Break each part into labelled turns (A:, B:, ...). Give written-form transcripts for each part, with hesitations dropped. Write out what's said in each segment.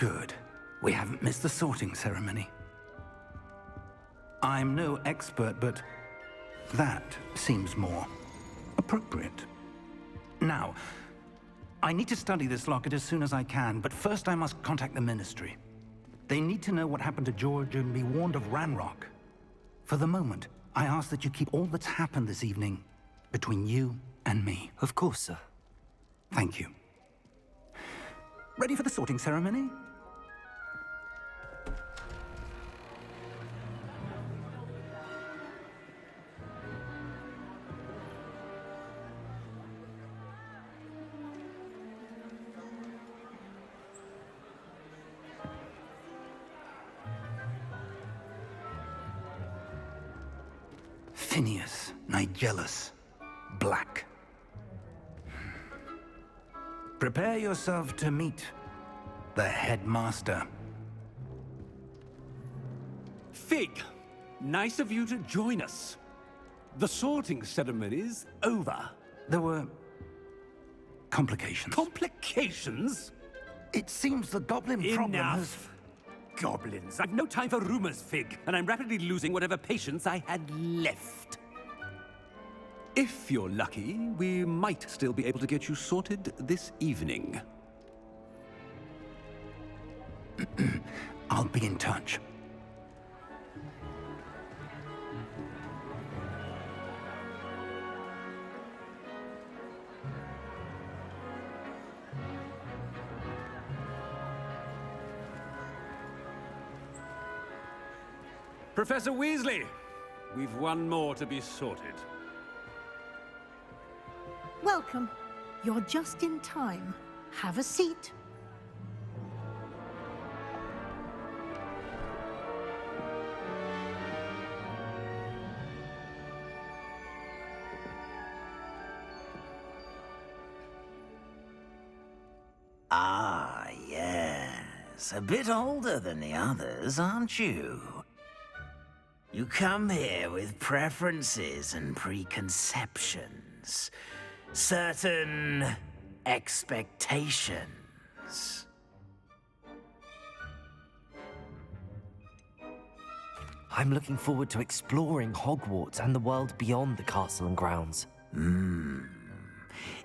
A: Good. We haven't missed the sorting ceremony. I'm no expert, but that seems more appropriate. Now, I need to study this locket as soon as I can, but first I must contact the Ministry. They need to know what happened to George and be warned of Ranrock. For the moment, I ask that you keep all that's happened this evening between you and me.
B: Of course, sir.
A: Thank you. Ready for the sorting ceremony? Phineas, Nigellus, Black. Prepare yourself to meet the headmaster.
C: Fig, nice of you to join us. The sorting ceremony's over.
A: There were complications.
C: Complications?
A: It seems the goblin problem has...
C: Enough. Goblins. I've no time for rumors, Fig, and I'm rapidly losing whatever patience I had left. If you're lucky, we might still be able to get you sorted this evening.
A: I'll be in touch.
C: Professor Weasley, we've one more to be sorted.
D: Welcome. You're just in time. Have a seat.
E: Ah, yes. A bit older than the others, aren't you? You come here with preferences and preconceptions. Certain expectations.
B: I'm looking forward to exploring Hogwarts and the world beyond the castle and grounds.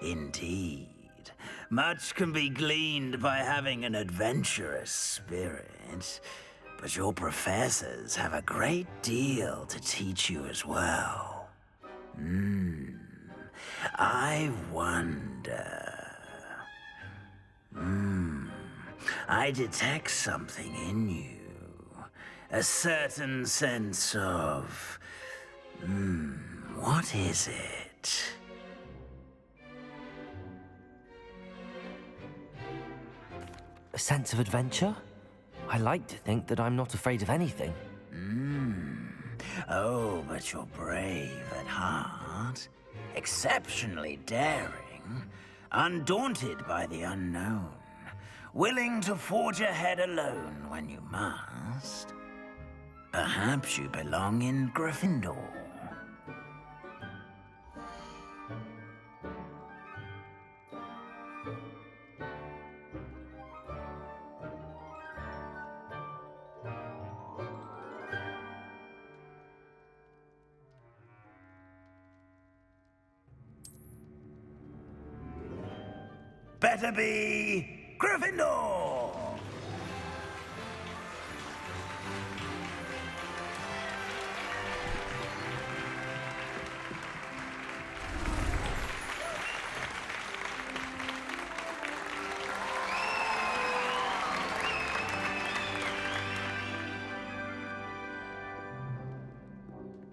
E: Indeed. Much can be gleaned by having an adventurous spirit, but your professors have a great deal to teach you as well. I wonder... I detect something in you. A certain sense of... what is it?
B: A sense of adventure? I like to think that I'm not afraid of anything.
E: Oh, but you're brave at heart. Exceptionally daring. Undaunted by the unknown. Willing to forge ahead alone when you must. Perhaps you belong in Gryffindor. Better be Gryffindor!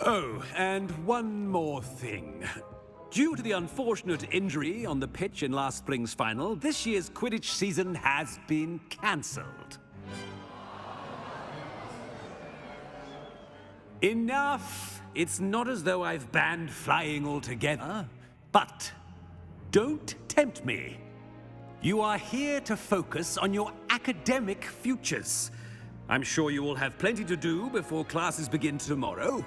C: Oh, and one more thing. Due to the unfortunate injury on the pitch in last spring's final, this year's Quidditch season has been cancelled. Enough! It's not as though I've banned flying altogether, but don't tempt me. You are here to focus on your academic futures. I'm sure you will have plenty to do before classes begin tomorrow.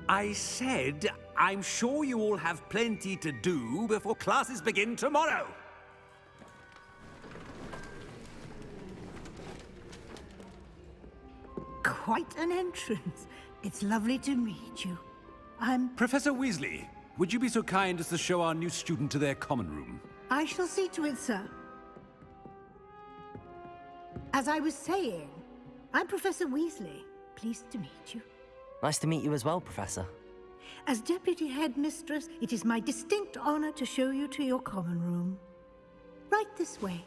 C: I said, I'm sure you all have plenty to do before classes begin tomorrow.
D: quite an entrance. It's lovely to meet you.
C: Professor Weasley, would you be so kind as to show our new student to their common room?
D: I shall see to it, sir. As I was saying, I'm Professor Weasley. Pleased to meet you.
B: Nice to meet you as well, Professor.
D: As Deputy Headmistress, it is my distinct honor to show you to your common room. Right this way.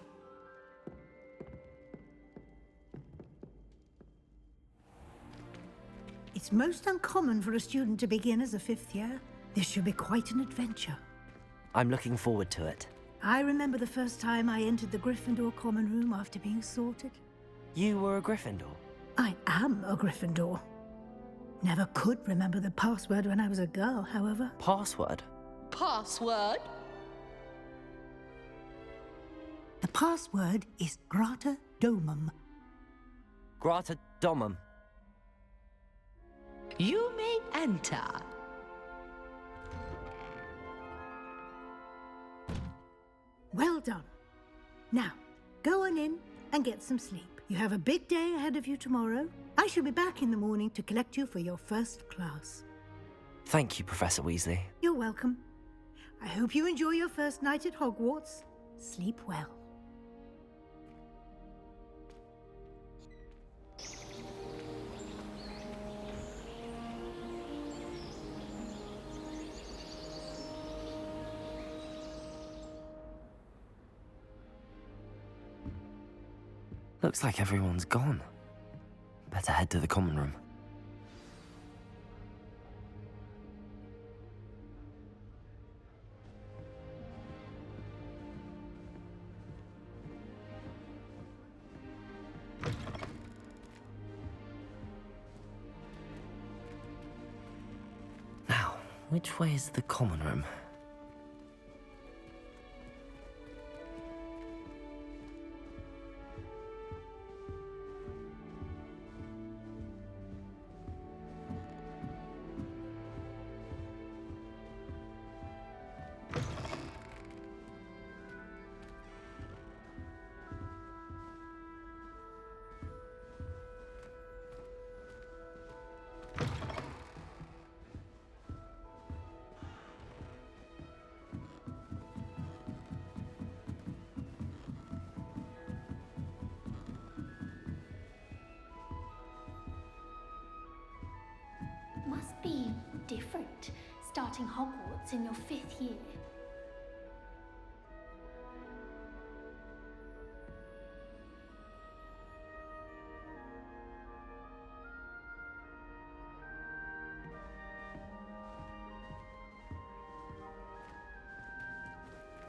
D: It's most uncommon for a student to begin as a fifth year. This should be quite an adventure.
B: I'm looking forward to it.
D: I remember the first time I entered the Gryffindor common room after being sorted.
B: You were a Gryffindor?
D: I am a Gryffindor. Never could remember the password when I was a girl, however.
B: Password?
F: Password?
D: The password is Grata Domum.
B: Grata Domum.
F: You may enter.
D: Well done. Now, go on in and get some sleep. You have a big day ahead of you tomorrow. I shall be back in the morning to collect you for your first class.
B: Thank you, Professor Weasley.
D: You're welcome. I hope you enjoy your first night at Hogwarts. Sleep well.
B: Looks like everyone's gone. Better head to the common room. Now, which way is the common room?
G: Must be different, starting Hogwarts in your 5th year.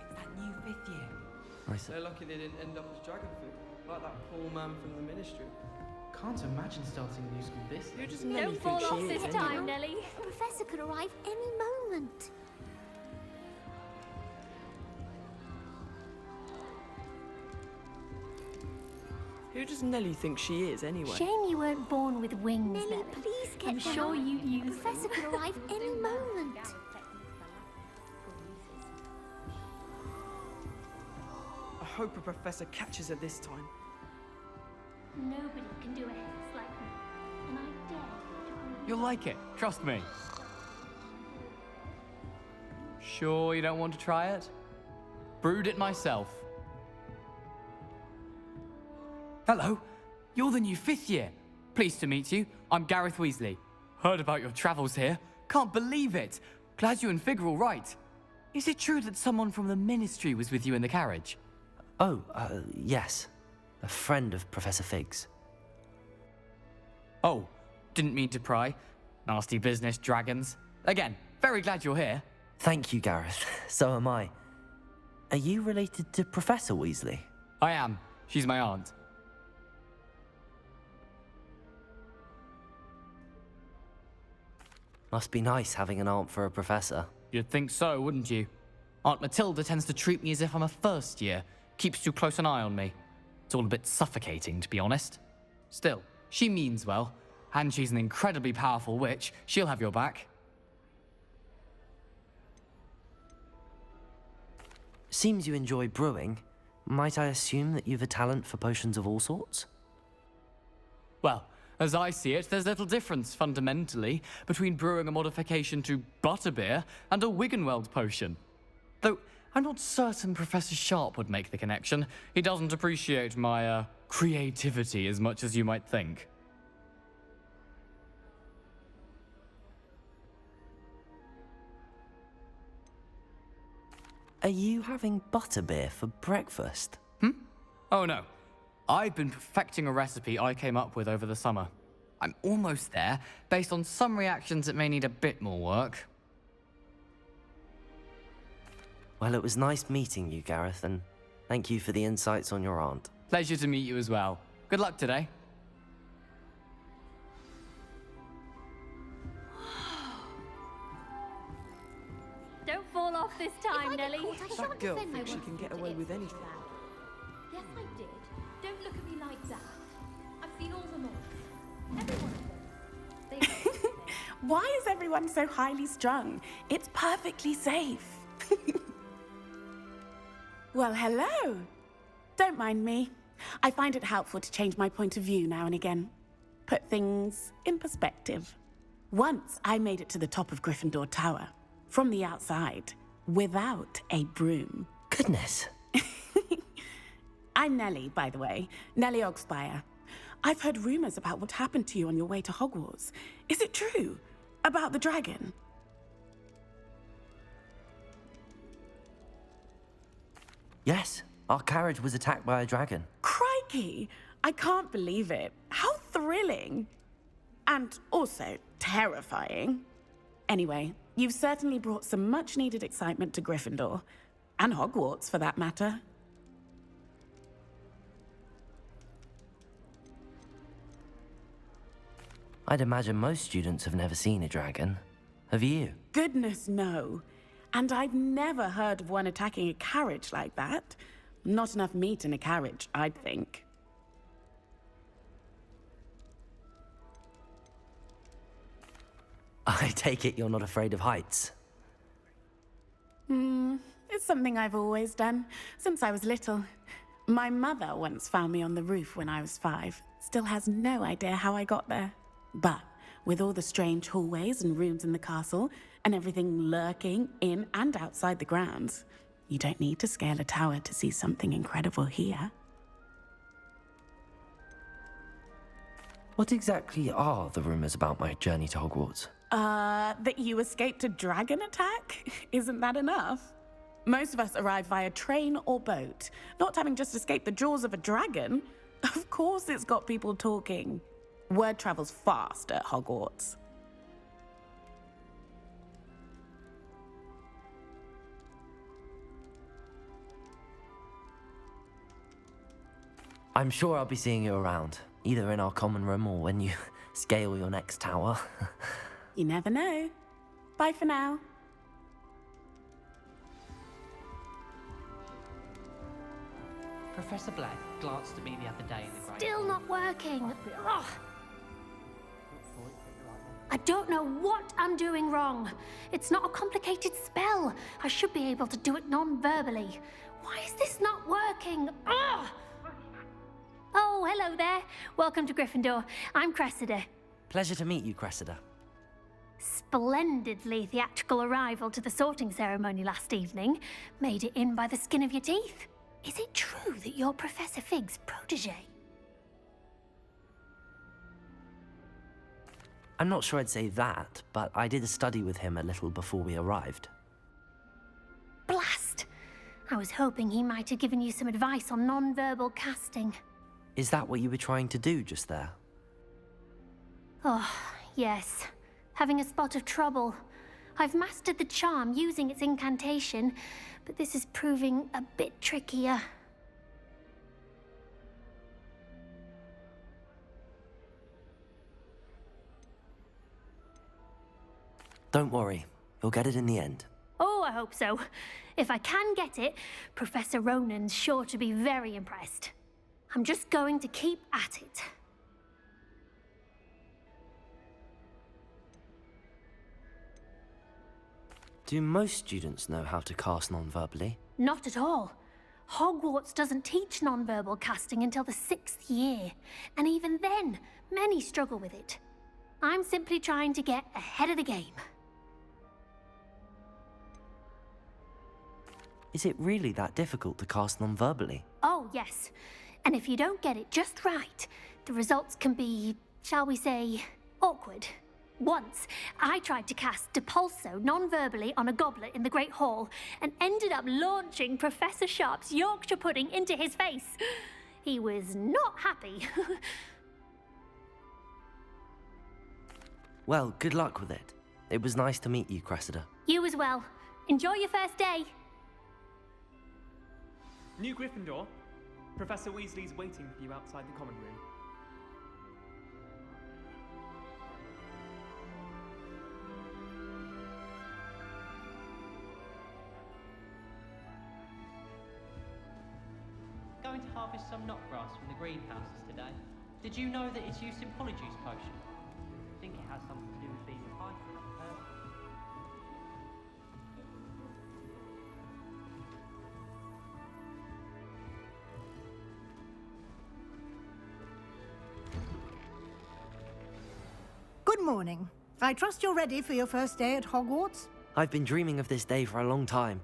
H: It's that new 5th year.
I: They're lucky they didn't end up as dragon food, like that poor man from the ministry.
H: Can't imagine starting a new school this
I: Who
H: year.
I: does Nelly
G: Don't
I: think
G: fall
I: she
G: off
I: is?
G: this
I: anyway?
G: time, Nelly.
J: The professor could arrive any moment.
I: Who does Nelly think she is, anyway?
G: Shame you weren't born with wings,
J: Nelly,
G: Nelly.
J: please get
G: I'm
J: them
G: sure
J: on.
G: you
J: The
G: use
J: professor
G: them.
J: could arrive any moment.
I: I hope a professor catches her this time.
G: Nobody can do a hex like me. And I dare to prove
K: You'll like it, trust me. Sure you don't want to try it? Brewed it myself. Hello, you're the new 5th year. Pleased to meet you. I'm Gareth Weasley. Heard about your travels here. Can't believe it. Glad you and Fig are all right. Is it true that someone from the Ministry was with you in the carriage?
B: Oh, yes. A friend of Professor Fig's.
K: Oh, didn't mean to pry. Nasty business, dragons. Again, very glad you're here.
B: Thank you, Gareth. So am I. Are you related to Professor Weasley?
K: I am. She's my aunt.
B: Must be nice having an aunt for a professor.
K: You'd think so, wouldn't you? Aunt Matilda tends to treat me as if I'm a first year. Keeps too close an eye on me. It's all a bit suffocating, to be honest. Still, she means well, and she's an incredibly powerful witch. She'll have your back.
B: Seems you enjoy brewing. Might I assume that you've a talent for potions of all sorts?
K: Well, As I see it, there's little difference, fundamentally, between brewing a modification to butterbeer and a Wiggenweld potion. Though, I'm not certain Professor Sharp would make the connection. He doesn't appreciate my, creativity as much as you might think.
B: Are you having butterbeer for breakfast?
K: Oh no. I've been perfecting a recipe I came up with over the summer. I'm almost there. Based on some reactions, it may need a bit more work.
B: Well, it was nice meeting you, Gareth, and thank you for the insights on your aunt.
K: Pleasure to meet you as well. Good luck today.
J: Don't fall off this time, Nelly.
I: That girl thinks she can get away with anything.
J: Yes, I did. Don't look at me like that. I've seen all the monsters. Everyone of them.
L: Why is everyone so highly strung? It's perfectly safe. Well, hello. Don't mind me. I find it helpful to change my point of view now and again. Put things in perspective. Once I made it to the top of Gryffindor Tower, from the outside, without a broom.
B: Goodness.
L: I'm Nellie, by the way. Nellie Ogspire. I've heard rumors about what happened to you on your way to Hogwarts. Is it true? About the dragon?
B: Yes, our carriage was attacked by a dragon.
L: Crikey! I can't believe it. How thrilling! And also terrifying. Anyway, you've certainly brought some much-needed excitement to Gryffindor. And Hogwarts, for that matter.
B: I'd imagine most students have never seen a dragon. Have you?
L: Goodness, no. And I've never heard of one attacking a carriage like that. Not enough meat in a carriage, I'd think.
B: I take it you're not afraid of heights.
L: It's something I've always done, since I was little. My mother once found me on the roof when I was 5. Still has no idea how I got there. But with all the strange hallways and rooms in the castle, and everything lurking in and outside the grounds, you don't need to scale a tower to see something incredible here.
B: What exactly are the rumors about my journey to Hogwarts?
L: That you escaped a dragon attack? Isn't that enough? Most of us arrive via train or boat, not having just escaped the jaws of a dragon. Of course it's got people talking. Word travels fast at Hogwarts.
B: I'm sure I'll be seeing you around, either in our common room or when you scale your next tower.
L: You never know. Bye for now.
H: Professor Black glanced at me the other day in the great
J: Still
H: hall.
J: not working. Ugh. I don't know what I'm doing wrong. It's not a complicated spell. I should be able to do it non-verbally. Why is this not working? Ugh. Oh, hello there. Welcome to Gryffindor. I'm Cressida.
B: Pleasure to meet you, Cressida.
J: Splendidly theatrical arrival to the sorting ceremony last evening. Made it in by the skin of your teeth. Is it true that you're Professor Fig's protege?
B: I'm not sure I'd say that, but I did study with him a little before we arrived.
J: Blast! I was hoping he might have given you some advice on non-verbal casting.
B: Is that what you were trying to do just there?
J: Oh, yes. Having a spot of trouble. I've mastered the charm using its incantation, but this is proving a bit trickier.
B: Don't worry, you'll get it in the end.
J: Oh, I hope so. If I can get it, Professor Ronan's sure to be very impressed. I'm just going to keep at it.
B: Do most students know how to cast non-verbally?
J: Not at all. Hogwarts doesn't teach nonverbal casting until the 6th year, and even then, many struggle with it. I'm simply trying to get ahead of the game.
B: Is it really that difficult to cast non-verbally?
J: Oh, yes. And if you don't get it just right, the results can be, shall we say, awkward. Once, I tried to cast Depulso non-verbally on a goblet in the Great Hall and ended up launching Professor Sharp's Yorkshire pudding into his face. He was not happy.
B: Well, good luck with it. It was nice to meet you, Cressida.
J: You as well. Enjoy your first day.
I: New Gryffindor. Professor Weasley's waiting for you outside the common room.
H: Going to harvest some knotgrass from the greenhouses today. Did you know that it's used in Polyjuice Potion? I think it has something to do with being a python.
D: Good morning. I trust you're ready for your first day at Hogwarts?
B: I've been dreaming of this day for a long time.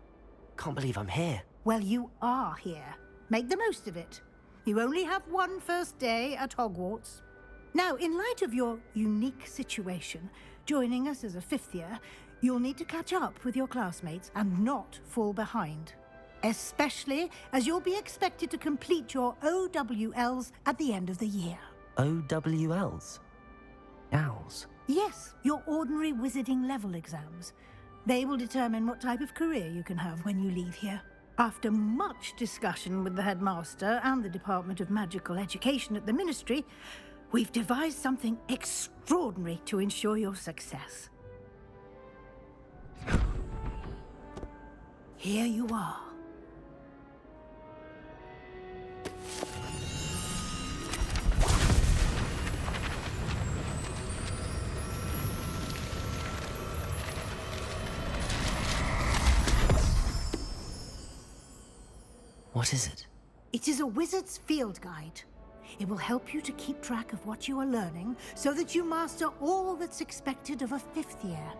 B: Can't believe I'm here.
D: Well, you are here. Make the most of it. You only have one first day at Hogwarts. Now, in light of your unique situation, joining us as a 5th year, you'll need to catch up with your classmates and not fall behind. Especially as you'll be expected to complete your OWLs at the end of the year.
B: OWLs? Owls?
D: Yes, your ordinary wizarding level exams. They will determine what type of career you can have when you leave here. After much discussion with the headmaster and the Department of Magical Education at the Ministry, we've devised something extraordinary to ensure your success. Here you are.
B: What is it?
D: It is a wizard's field guide. It will help you to keep track of what you are learning so that you master all that's expected of a 5th year.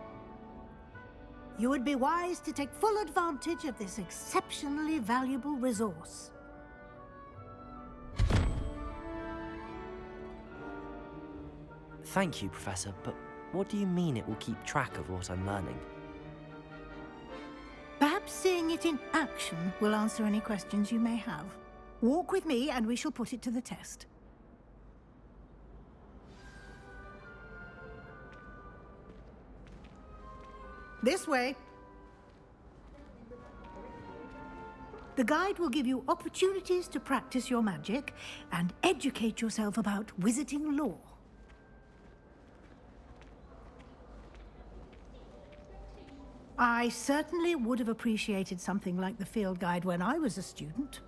D: You would be wise to take full advantage of this exceptionally valuable resource.
B: Thank you, Professor, but what do you mean it will keep track of what I'm learning?
D: Perhaps seeing it in action will answer any questions you may have. Walk with me and we shall put it to the test. This way. The guide will give you opportunities to practice your magic and educate yourself about wizarding lore. I certainly would have appreciated something like the field guide when I was a student.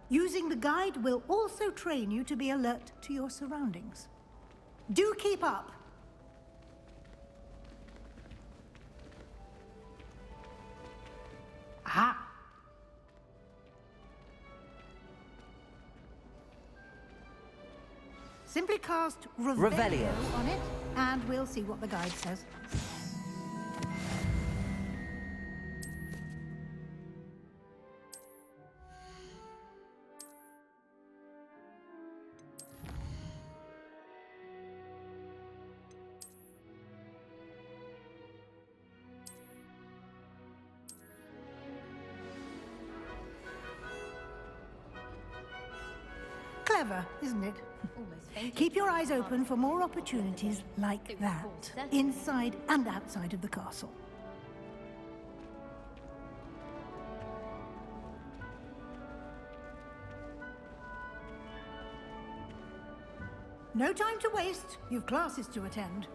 D: Using the guide will also train you to be alert to your surroundings. Do keep up! Aha! Simply cast Revelio on it, and we'll see what the guide says. Clever, isn't it? Keep your eyes open for more opportunities like that, inside and outside of the castle. No time to waste. You've classes to attend.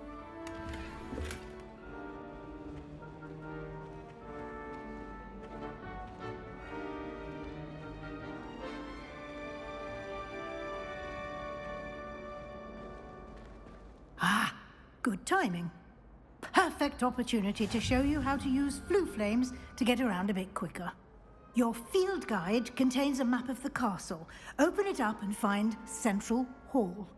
D: Good timing. Perfect opportunity to show you how to use flue flames to get around a bit quicker. Your field guide contains a map of the castle. Open it up and find Central Hall.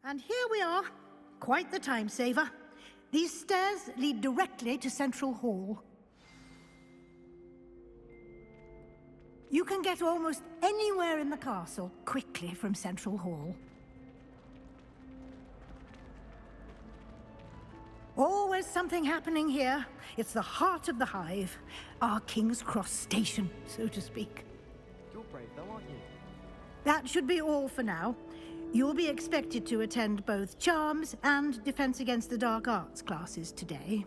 D: And here we are. Quite the time saver. These stairs lead directly to Central Hall. You can get almost anywhere in the castle quickly from Central Hall. Always something happening here. It's the heart of the hive. Our King's Cross station, so to speak.
B: You're brave though, aren't you?
D: That should be all for now. You'll be expected to attend both Charms and Defense Against the Dark Arts classes today.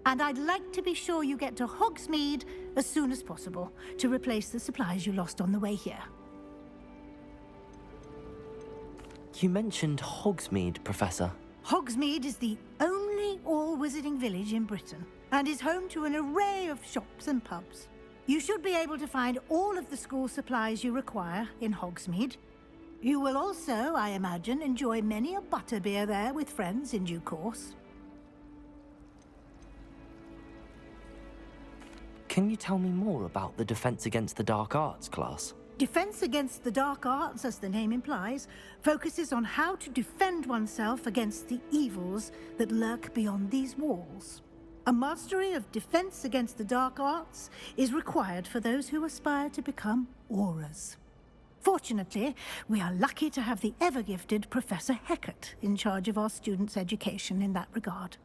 D: And I'd like to be sure you get to Hogsmeade as soon as possible to replace the supplies you lost on the way here.
B: You mentioned Hogsmeade, Professor.
D: Hogsmeade is the only all-wizarding village in Britain and is home to an array of shops and pubs. You should be able to find all of the school supplies you require in Hogsmeade. You will also, I imagine, enjoy many a butterbeer there with friends in due course.
B: Can you tell me more about the Defense Against the Dark Arts class?
D: Defense Against the Dark Arts, as the name implies, focuses on how to defend oneself against the evils that lurk beyond these walls. A mastery of Defense Against the Dark Arts is required for those who aspire to become Aurors. Fortunately, we are lucky to have the ever-gifted Professor Hecat in charge of our students' education in that regard.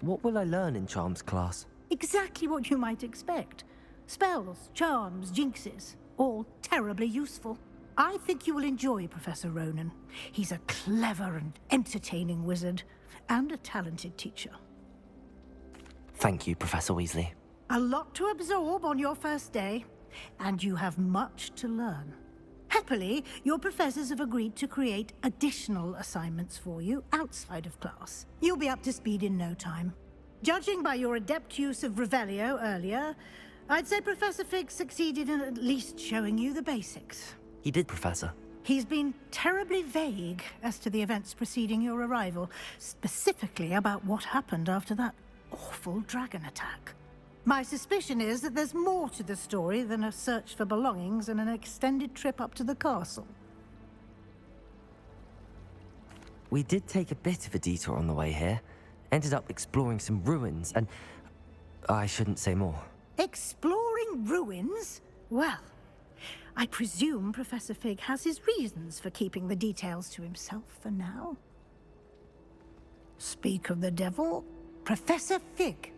B: What will I learn in Charms class?
D: Exactly what you might expect. Spells, charms, jinxes, all terribly useful. I think you will enjoy Professor Ronan. He's a clever and entertaining wizard, and a talented teacher.
B: Thank you, Professor Weasley.
D: A lot to absorb on your first day, and you have much to learn. Happily, your professors have agreed to create additional assignments for you outside of class. You'll be up to speed in no time. Judging by your adept use of Revelio earlier, I'd say Professor Fig succeeded in at least showing you the basics.
B: He did, Professor.
D: He's been terribly vague as to the events preceding your arrival, specifically about what happened after that awful dragon attack. My suspicion is that there's more to the story than a search for belongings and an extended trip up to the castle.
B: We did take a bit of a detour on the way here. Ended up exploring some ruins, and I shouldn't say more.
D: Exploring ruins? Well, I presume Professor Fig has his reasons for keeping the details to himself for now. Speak of the devil, Professor Fig.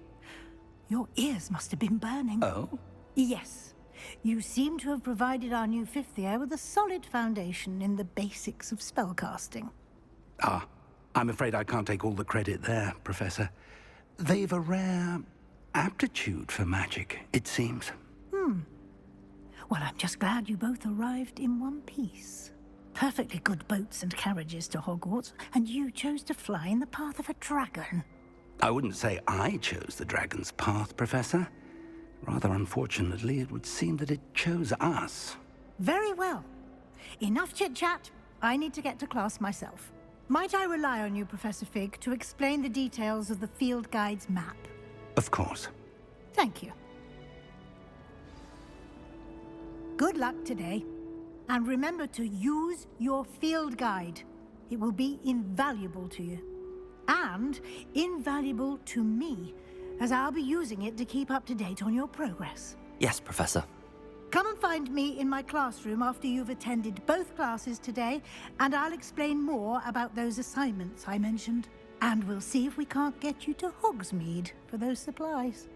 D: Your ears must have been burning.
A: Oh?
D: Yes. You seem to have provided our new fifth year with a solid foundation in the basics of spellcasting.
A: Ah, I'm afraid I can't take all the credit there, Professor. They've a rare aptitude for magic, it seems.
D: Well, I'm just glad you both arrived in one piece. Perfectly good boats and carriages to Hogwarts, and you chose to fly in the path of a dragon.
A: I wouldn't say I chose the dragon's path, Professor. Rather unfortunately, it would seem that it chose us.
D: Very well. Enough chit-chat. I need to get to class myself. Might I rely on you, Professor Fig, to explain the details of the field guide's map?
A: Of course.
D: Thank you. Good luck today. And remember to use your field guide. It will be invaluable to you. And invaluable to me, as I'll be using it to keep up to date on your progress.
B: Yes, Professor.
D: Come and find me in my classroom after you've attended both classes today, and I'll explain more about those assignments I mentioned. And we'll see if we can't get you to Hogsmeade for those supplies.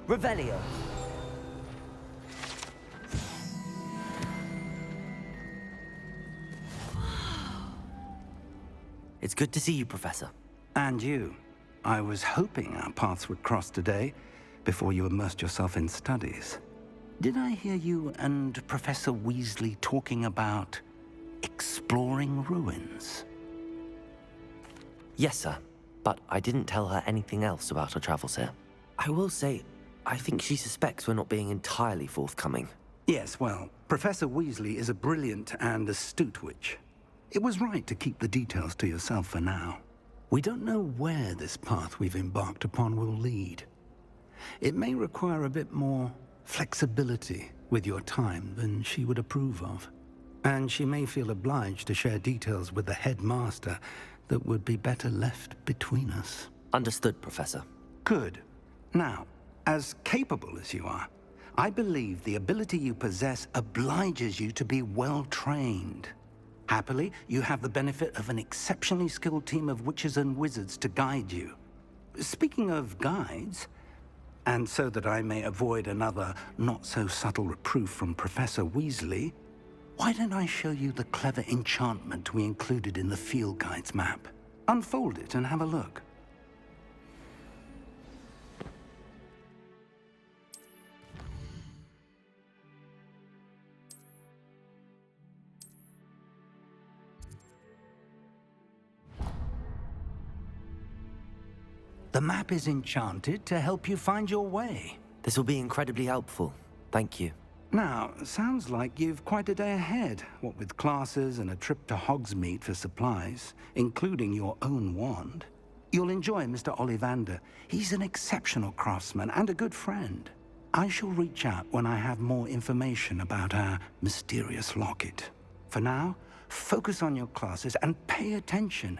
B: Revelio. It's good to see you, Professor.
A: And you. I was hoping our paths would cross today, before you immersed yourself in studies. Did I hear you and Professor Weasley talking about exploring ruins?
B: Yes, sir. But I didn't tell her anything else about our travels here. I will say, I think she suspects we're not being entirely forthcoming.
A: Yes, well, Professor Weasley is a brilliant and astute witch. It was right to keep the details to yourself for now. We don't know where this path we've embarked upon will lead. It may require a bit more flexibility with your time than she would approve of. And she may feel obliged to share details with the headmaster that would be better left between us.
B: Understood, Professor.
A: Good. Now, as capable as you are, I believe the ability you possess obliges you to be well-trained. Happily, you have the benefit of an exceptionally skilled team of witches and wizards to guide you. Speaking of guides, and so that I may avoid another not-so-subtle reproof from Professor Weasley, why don't I show you the clever enchantment we included in the field guide's map? Unfold it and have a look. The map is enchanted to help you find your way.
B: This will be incredibly helpful. Thank you.
A: Now, sounds like you've quite a day ahead, what with classes and a trip to Hogsmeade for supplies, including your own wand. You'll enjoy Mr. Ollivander. He's an exceptional craftsman and a good friend. I shall reach out when I have more information about our mysterious locket. For now, focus on your classes and pay attention.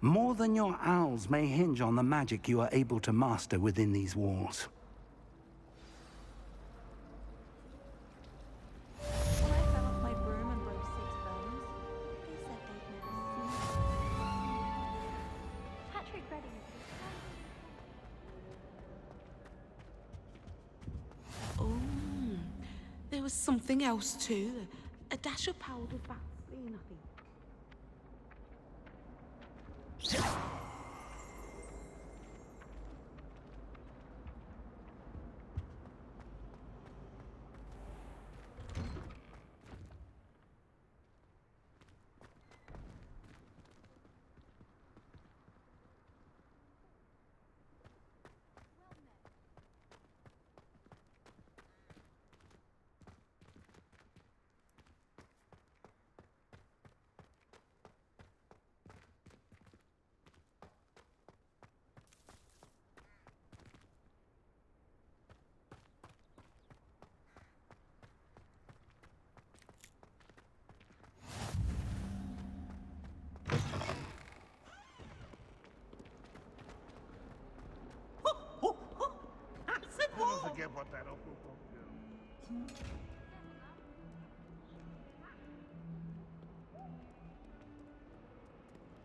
A: More than your owls may hinge on the magic you are able to master within these walls.
M: When I fell off my broom and broke 6 bones, they said they'd never seen me. Patrick Redding.
N: Oh, there was something else too. A dash of powdered Vaseline, I think.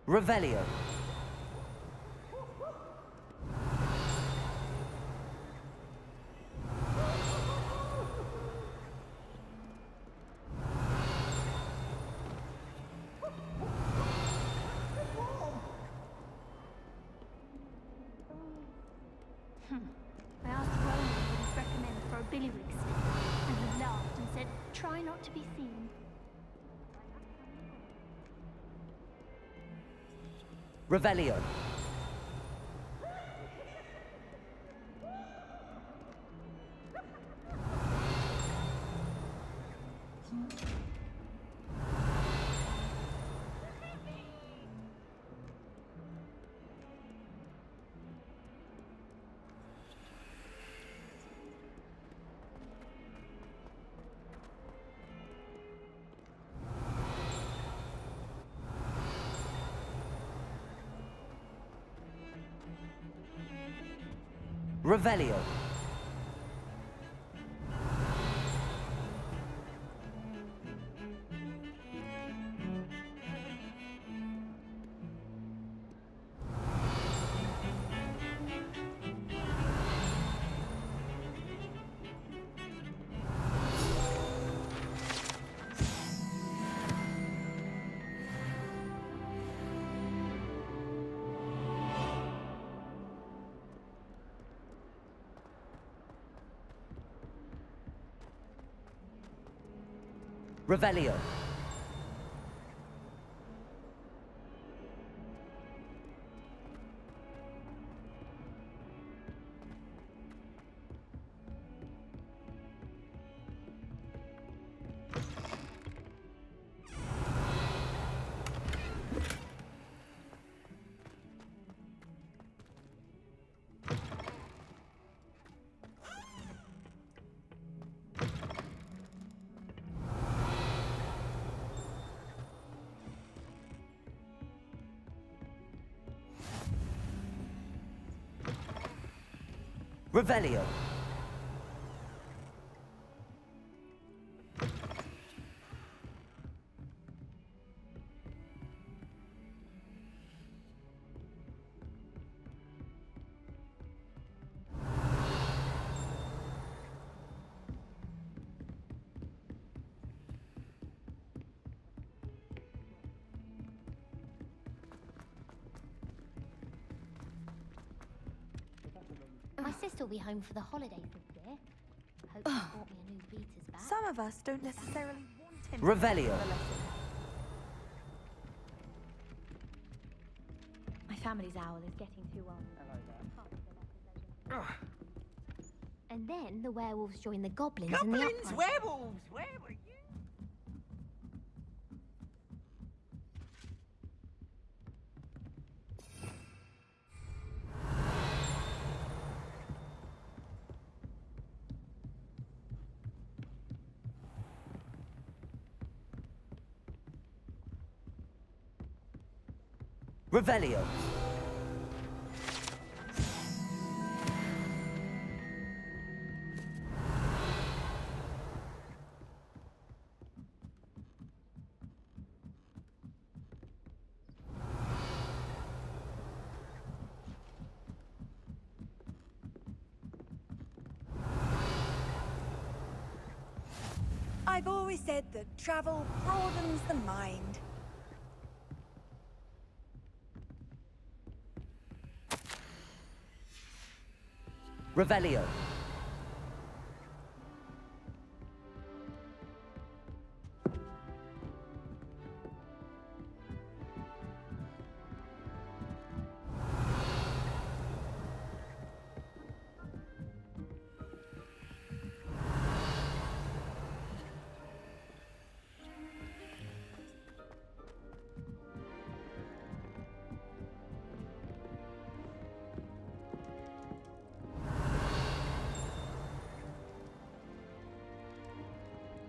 B: Revelio.
J: I asked Roland what he'd recommend for a billywig stick, and he laughed and said, try not to be seen.
B: Revelio. Revelio. Revelio. Revelio.
J: My sister will be home for the holidays this year. Hope she bought me a new beater's bag.
M: Some of us don't necessarily want him
B: Revelio.
M: to lesson. My family's owl is getting too old.
J: And then the werewolves join the goblins and the uprising.
N: Werewolves! Where were you?
B: Revelio.
M: I've always said that travel broadens the mind.
B: Revelio.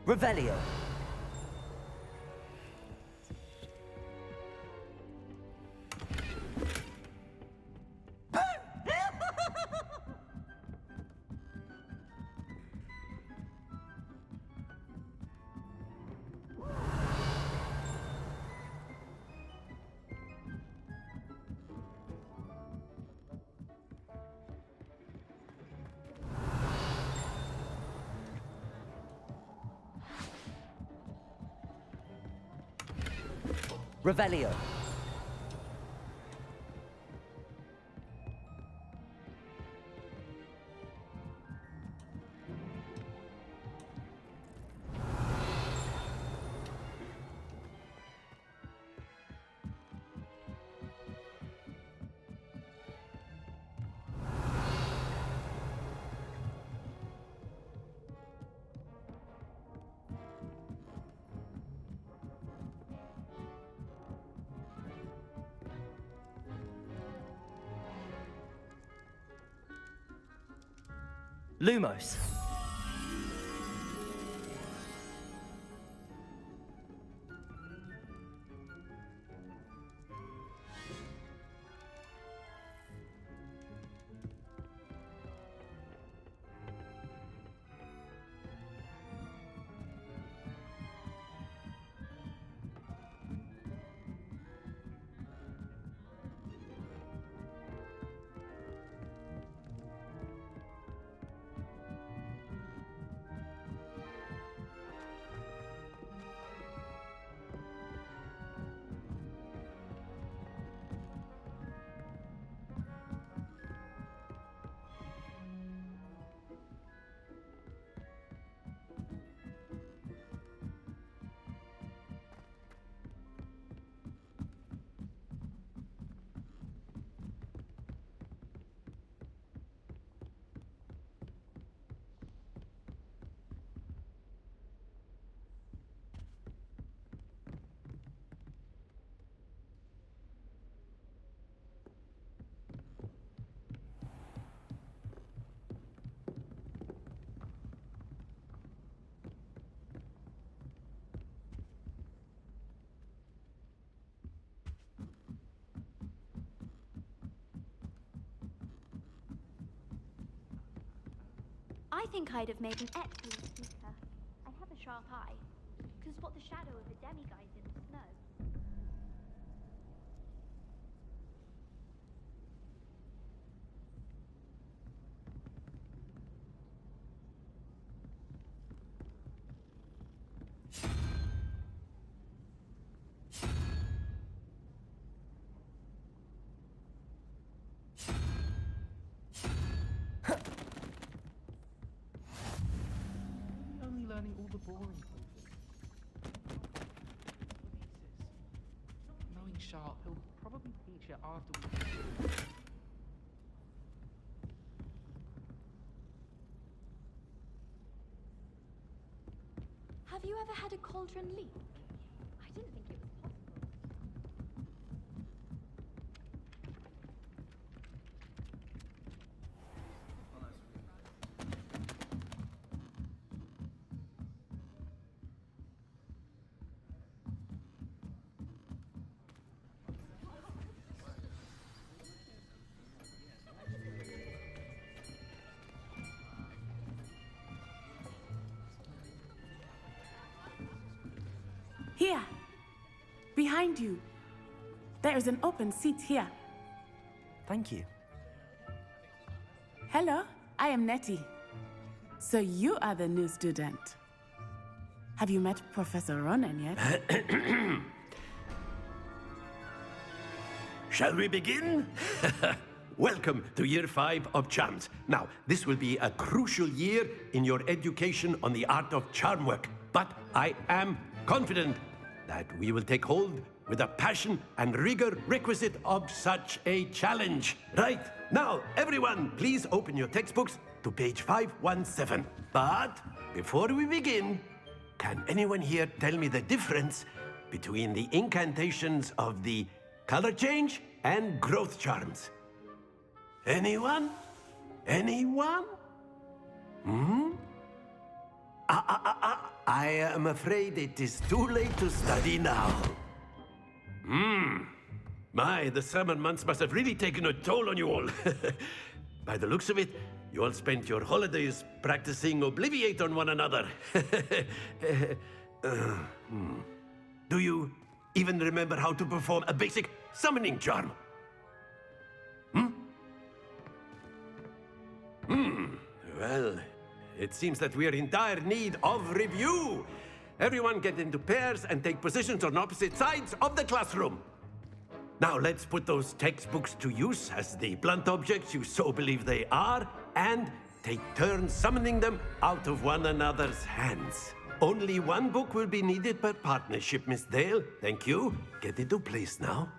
B: Revelio. Revelio. Lumos.
O: I think I'd have made an excellent speaker. I have a sharp eye. Could spot the shadow of a demiguise in the snow.
H: Only learning all the boring things. Knowing Sharp, he'll probably teach it afterwards.
O: Have you ever had a cauldron leak? I didn't think it was possible.
L: Here. Behind you. There is an open seat here.
B: Thank you.
L: Hello, I am Nettie. So you are the new student. Have you met Professor Ronan yet?
P: Shall we begin? Welcome to Year 5 of Charms. Now, this will be a crucial year in your education on the art of charm work. But I am confident that we will take hold with the passion and rigor requisite of such a challenge. Right, now, everyone, please open your textbooks to page 517. But before we begin, can anyone here tell me the difference between the incantations of the color change and growth charms? Anyone? Anyone? I am afraid it is too late to study now. My, the summer months must have really taken a toll on you all. By the looks of it, you all spent your holidays practicing Obliviate on one another. Do you even remember how to perform a basic summoning charm? Well, it seems that we are in dire need of review. Everyone get into pairs and take positions on opposite sides of the classroom. Now let's put those textbooks to use as the blunt objects you so believe they are, and take turns summoning them out of one another's hands. Only one book will be needed per partnership, Miss Dale. Thank you. Get into place now.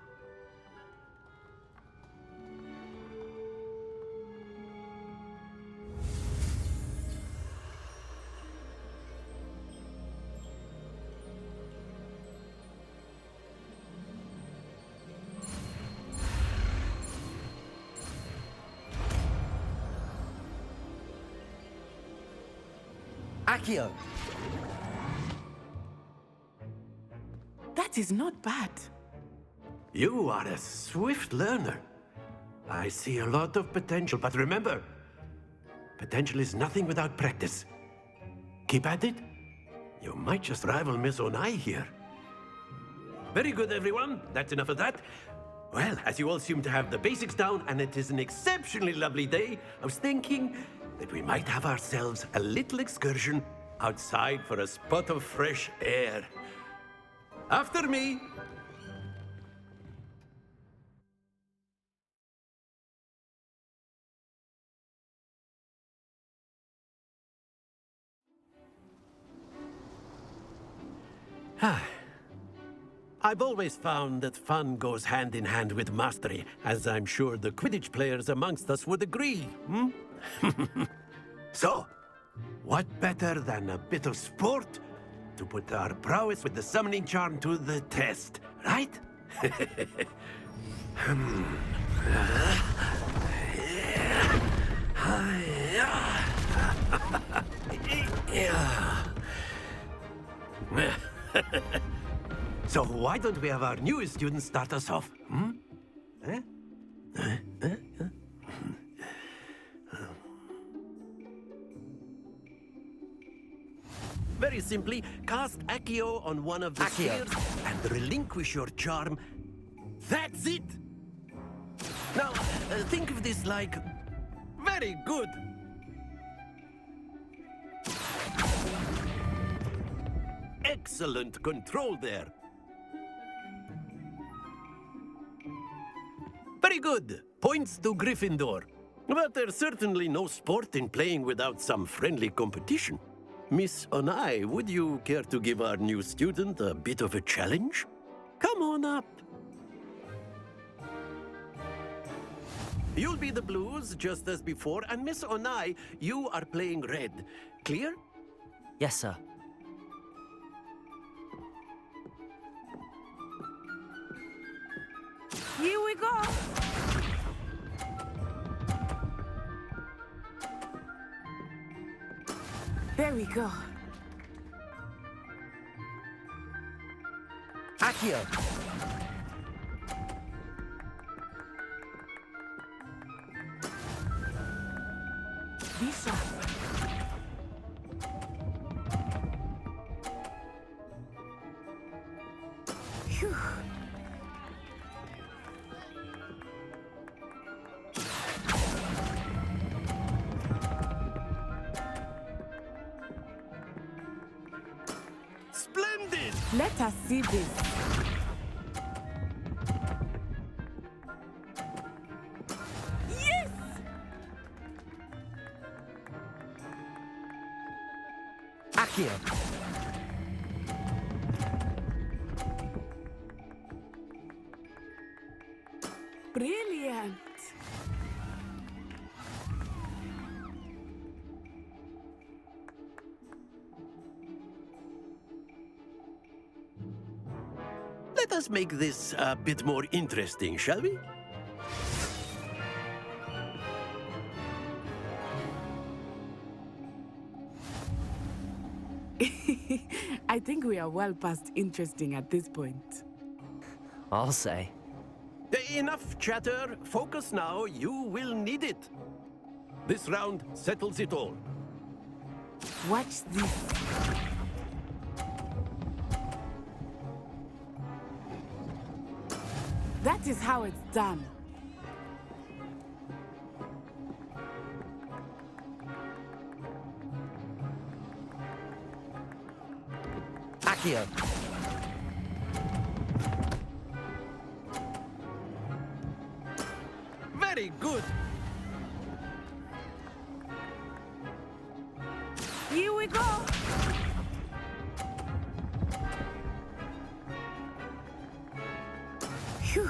B: Accio!
L: That is not bad.
P: You are a swift learner. I see a lot of potential, but remember, potential is nothing without practice. Keep at it. You might just rival Miss Onai here. Very good, everyone. That's enough of that. Well, as you all seem to have the basics down, and it is an exceptionally lovely day, I was thinking that we might have ourselves a little excursion outside for a spot of fresh air. After me. I've always found that fun goes hand in hand with mastery, as I'm sure the Quidditch players amongst us would agree, So, what better than a bit of sport to put our prowess with the summoning charm to the test, right? So why don't we have our newest student start us off? simply cast Accio on one of the spheres and relinquish your charm. That's it! Now, think of this like... Very good! Excellent control there. Very good. Points to Gryffindor. But there's certainly no sport in playing without some friendly competition. Miss Onai, would you care to give our new student a bit of a challenge? Come on up. You'll be the blues, just as before, and Miss Onai, you are playing red. Clear?
B: Yes, sir.
L: Here we go. There we go.
B: Accio!
L: Be sharp. Phew.
P: Splendid!
L: Let us see this. Yes!
B: Accio!
L: Brilliant!
P: Let us make this a bit more interesting, shall we?
L: I think we are well past interesting at this point.
B: I'll say.
P: Enough chatter. Focus now. You will need it. This round settles it all.
L: Watch this. That is how it's done.
B: Accio!
P: Very good.
L: Here we go. Phew.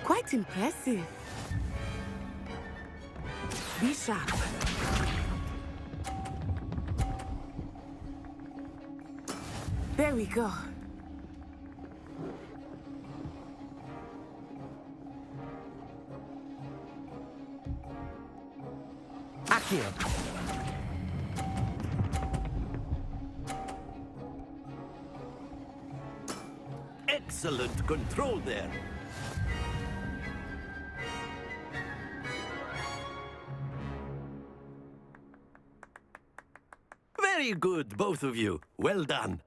L: Quite impressive. Be sharp. There we go.
B: Accio!
P: Excellent control there. Very good, both of you. Well done.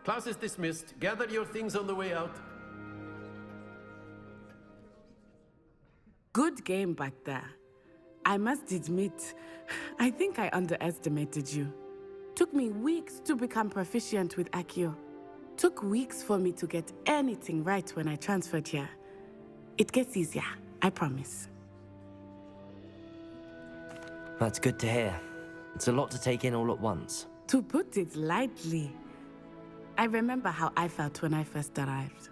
P: Class is dismissed. Gather your things on the way out.
L: Good game back there. I must admit, I think I underestimated you. Took me weeks to become proficient with Accio. Took weeks for me to get anything right when I transferred here. It gets easier, I promise.
B: That's good to hear. It's a lot to take in all at once.
L: To put it lightly, I remember how I felt when I first arrived.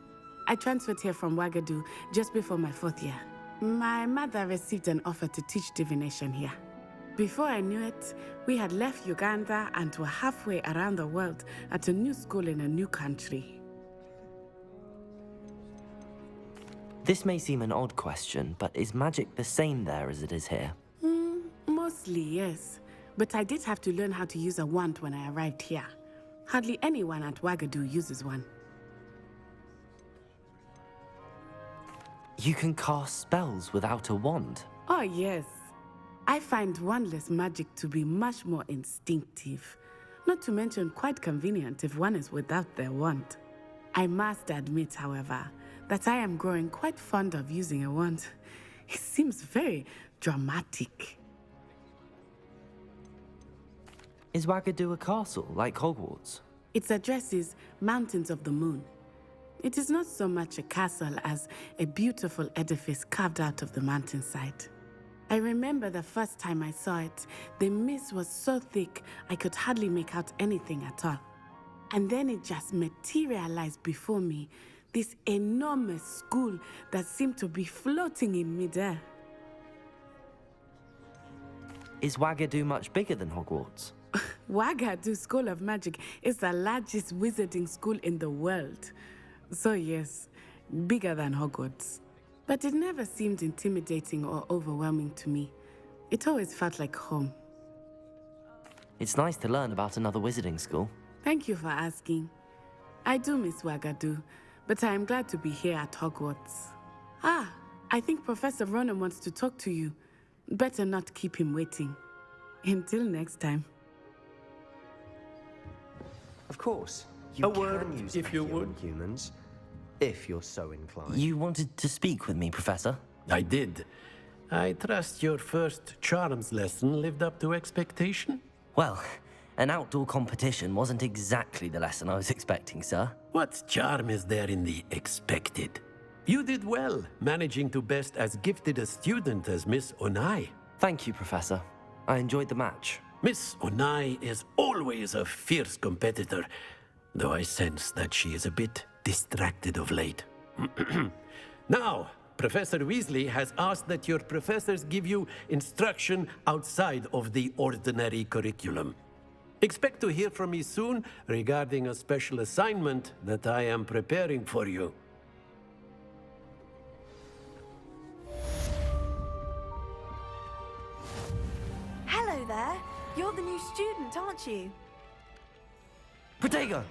L: I transferred here from Wagadu just before my 4th year. My mother received an offer to teach divination here. Before I knew it, we had left Uganda and were halfway around the world at a new school in a new country.
B: This may seem an odd question, but is magic the same there as it is here?
L: Mostly, yes. But I did have to learn how to use a wand when I arrived here. Hardly anyone at Wagadu uses one.
B: You can cast spells without a wand?
L: Oh, yes. I find wandless magic to be much more instinctive. Not to mention quite convenient if one is without their wand. I must admit, however, that I am growing quite fond of using a wand. It seems very dramatic.
B: Is Wagadu a castle, like Hogwarts?
L: Its address is Mountains of the Moon. It is not so much a castle as a beautiful edifice carved out of the mountainside. I remember the first time I saw it, the mist was so thick I could hardly make out anything at all. And then it just materialized before me, this enormous school that seemed to be floating in midair.
B: Is Wagadu much bigger than Hogwarts?
L: Wagadu School of Magic is the largest wizarding school in the world. So yes, bigger than Hogwarts. But it never seemed intimidating or overwhelming to me. It always felt like home.
B: It's nice to learn about another wizarding school.
L: Thank you for asking. I do miss Wagadu, but I am glad to be here at Hogwarts. Ah, I think Professor Ronan wants to talk to you. Better not keep him waiting. Until next time.
Q: Of course.
P: A word,
Q: use
P: if you would.
Q: humans, if you're so inclined.
B: You wanted to speak with me, Professor?
P: I did. I trust your first charms lesson lived up to expectation?
B: Well, an outdoor competition wasn't exactly the lesson I was expecting, sir.
P: What charm is there in the expected? You did well, managing to best as gifted a student as Miss Onai.
B: Thank you, Professor. I enjoyed the match.
P: Miss Onai is always a fierce competitor, though I sense that she is a bit distracted of late. Now, Professor Weasley has asked that your professors give you instruction outside of the ordinary curriculum. Expect to hear from me soon regarding a special assignment that I am preparing for you.
M: Hello there. You're the new student, aren't you?
B: Protego!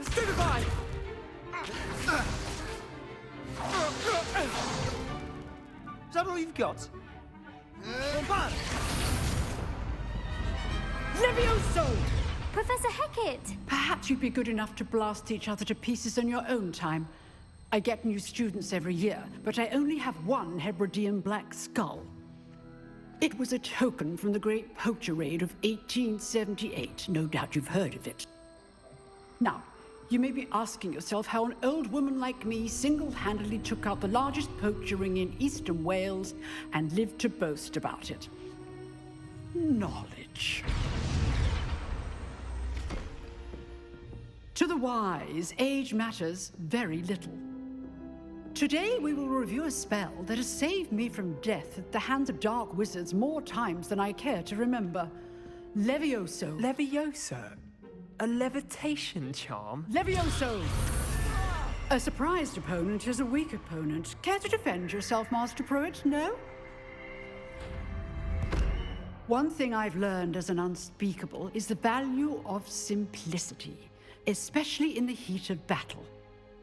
I: Stupefy!
R: Is that all you've got?
D: Levioso!
J: Professor Hecat!
D: Perhaps you'd be good enough to blast each other to pieces in your own time. I get new students every year, but I only have one Hebridean black skull. It was a token from the Great Poacher Raid of 1878. No doubt you've heard of it. Now, you may be asking yourself how an old woman like me single-handedly took out the largest poacher ring in eastern Wales and lived to boast about it. Knowledge. To the wise, age matters very little. Today we will review a spell that has saved me from death at the hands of dark wizards more times than I care to remember. Levioso.
R: Levioso? A levitation charm?
D: Levioso! A surprised opponent is a weak opponent. Care to defend yourself, Master Pruitt? No? One thing I've learned as an unspeakable is the value of simplicity, especially in the heat of battle.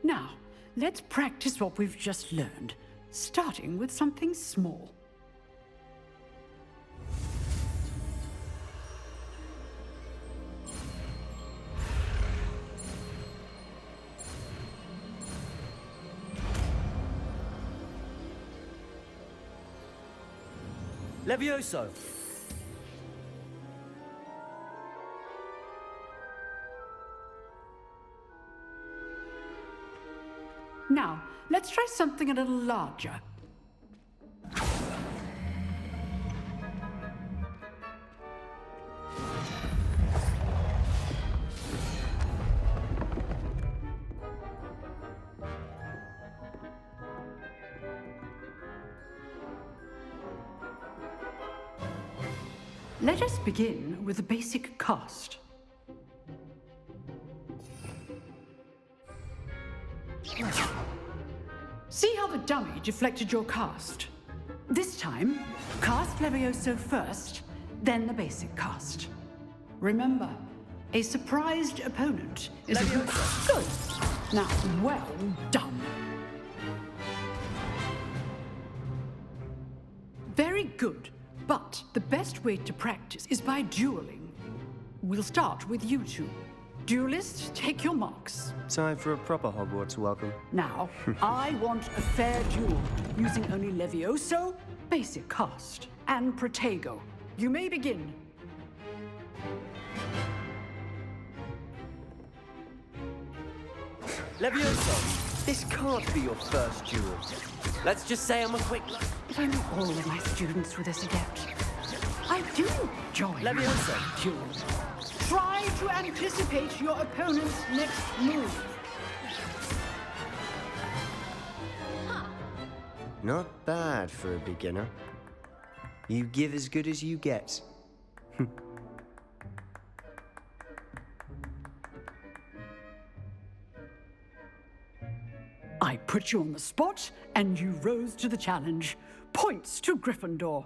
D: Now,
S: let's practice what we've just learned, starting with something small.
B: Levioso!
S: Now, let's try something a little larger. Let us begin with a basic cast. See how the dummy deflected your cast? This time, cast Levioso first, then the basic cast. Remember, a surprised opponent is good. Now, well done. Very good, but the best way to practice is by dueling. We'll start with you two. Duelists, take your marks.
Q: Time for a proper Hogwarts welcome.
S: Now, I want a fair duel, using only Levioso, basic cast, and Protego. You may begin.
Q: Levioso, this can't be your first duel. Let's just say I'm a quick...
S: If only all of my students were this adept. I do enjoy
Q: Levioso.
S: duels. Try to anticipate your opponent's next move.
Q: Not bad for a beginner. You give as good as you get.
S: I put you on the spot, and you rose to the challenge. Points to Gryffindor.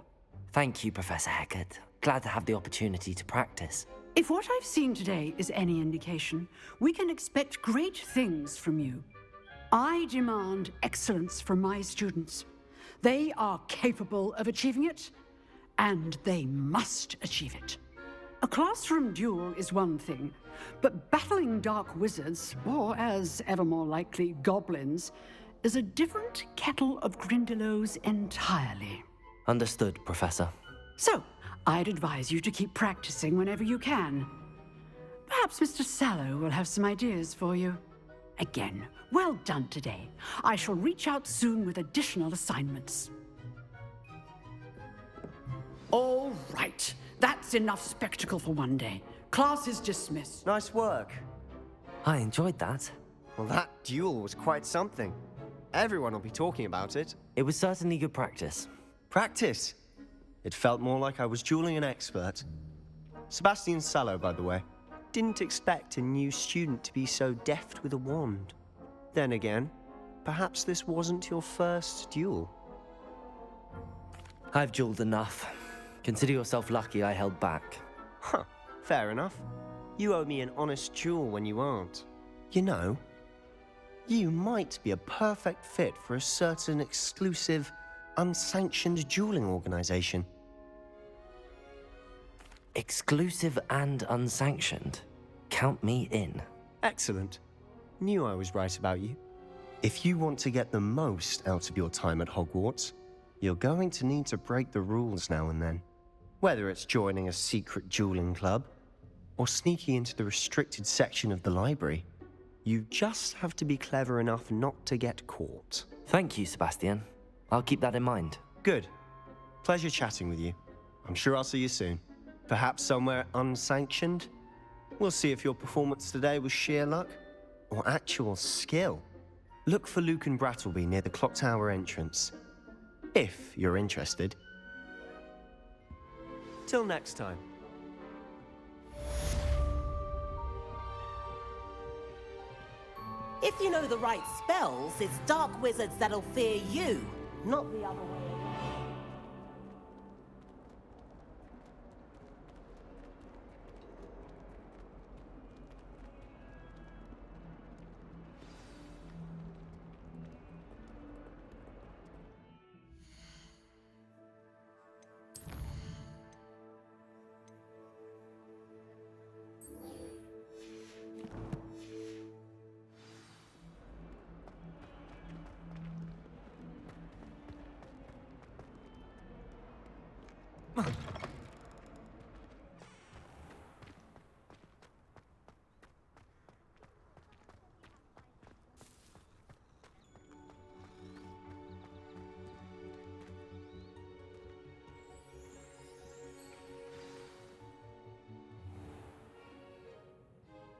B: Thank you, Professor Hecat. Glad to have the opportunity to practice.
S: If what I've seen today is any indication, we can expect great things from you. I demand excellence from my students. They are capable of achieving it, and they must achieve it. A classroom duel is one thing, but battling dark wizards, or as ever more likely, goblins, is a different kettle of Grindylows entirely.
B: Understood, Professor.
S: So, I'd advise you to keep practicing whenever you can. Perhaps Mr. Sallow will have some ideas for you. Again, well done today. I shall reach out soon with additional assignments. All right. That's enough spectacle for one day. Class is dismissed.
Q: Nice work.
B: I enjoyed that.
Q: Well, that duel was quite something. Everyone will be talking about it.
B: It was certainly good practice.
Q: Practice? It felt more like I was dueling an expert. Sebastian Sallow, by the way. Didn't expect a new student to be so deft with a wand. Then again, perhaps this wasn't your first duel.
B: I've dueled enough. Consider yourself lucky I held back.
Q: Huh, fair enough. You owe me an honest duel when you aren't. You know, you might be a perfect fit for a certain exclusive, unsanctioned dueling organization.
B: Exclusive and unsanctioned. Count me in.
Q: Excellent. Knew I was right about you. If you want to get the most out of your time at Hogwarts, you're going to need to break the rules now and then. Whether it's joining a secret dueling club, or sneaking into the restricted section of the library, you just have to be clever enough not to get caught.
B: Thank you, Sebastian. I'll keep that in mind.
Q: Good. Pleasure chatting with you. I'm sure I'll see you soon. Perhaps somewhere unsanctioned? We'll see if your performance today was sheer luck or actual skill. Look for Luke and Brattleby near the clock tower entrance, if you're interested. Till next time.
T: If you know the right spells, it's dark wizards that'll fear you, not the other way around.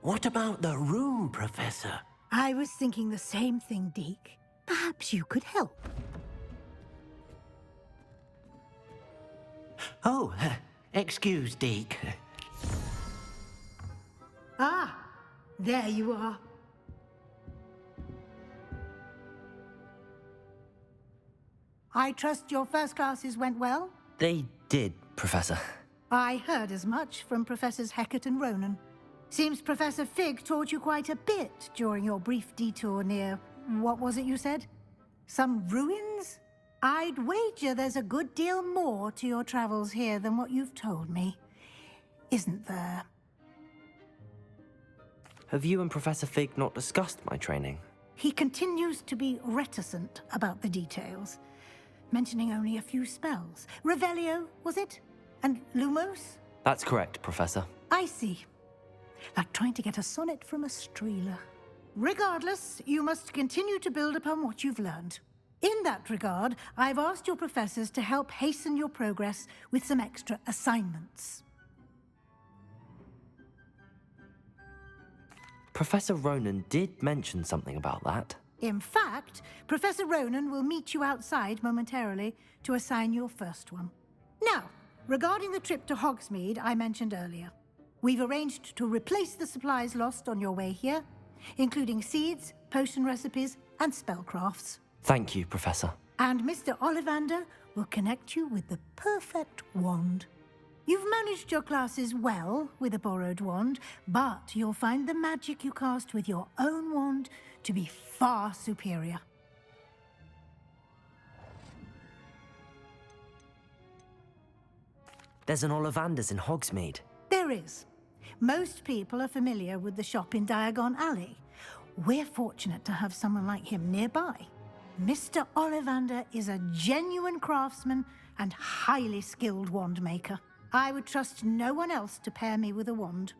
E: What about the room, Professor?
D: I was thinking the same thing, Deke. Perhaps you could help.
E: Oh, excuse, Deke.
D: Ah, there you are. I trust your first classes went well?
B: They did, Professor.
D: I heard as much from Professors Hecat and Ronan. Seems Professor Fig taught you quite a bit during your brief detour near... what was it you said? Some ruins? I'd wager there's a good deal more to your travels here than what you've told me. Isn't there?
B: Have you and Professor Fig not discussed my training?
D: He continues to be reticent about the details, mentioning only a few spells. Revelio, was it? And Lumos?
B: That's correct, Professor.
D: I see. Like trying to get a sonnet from a streeler. Regardless, you must continue to build upon what you've learned. In that regard, I've asked your professors to help hasten your progress with some extra assignments.
B: Professor Ronan did mention something about that.
D: In fact, Professor Ronan will meet you outside momentarily to assign your first one. Now, regarding the trip to Hogsmeade I mentioned earlier, we've arranged to replace the supplies lost on your way here, including seeds, potion recipes, and spellcrafts.
B: Thank you, Professor.
D: And Mr. Ollivander will connect you with the perfect wand. You've managed your classes well with a borrowed wand, but you'll find the magic you cast with your own wand to be far superior.
B: There's an Ollivander's in Hogsmeade.
D: There is. Most people are familiar with the shop in Diagon Alley. We're fortunate to have someone like him nearby. Mr. Ollivander is a genuine craftsman and highly skilled wand maker. I would trust no one else to pair me with a wand.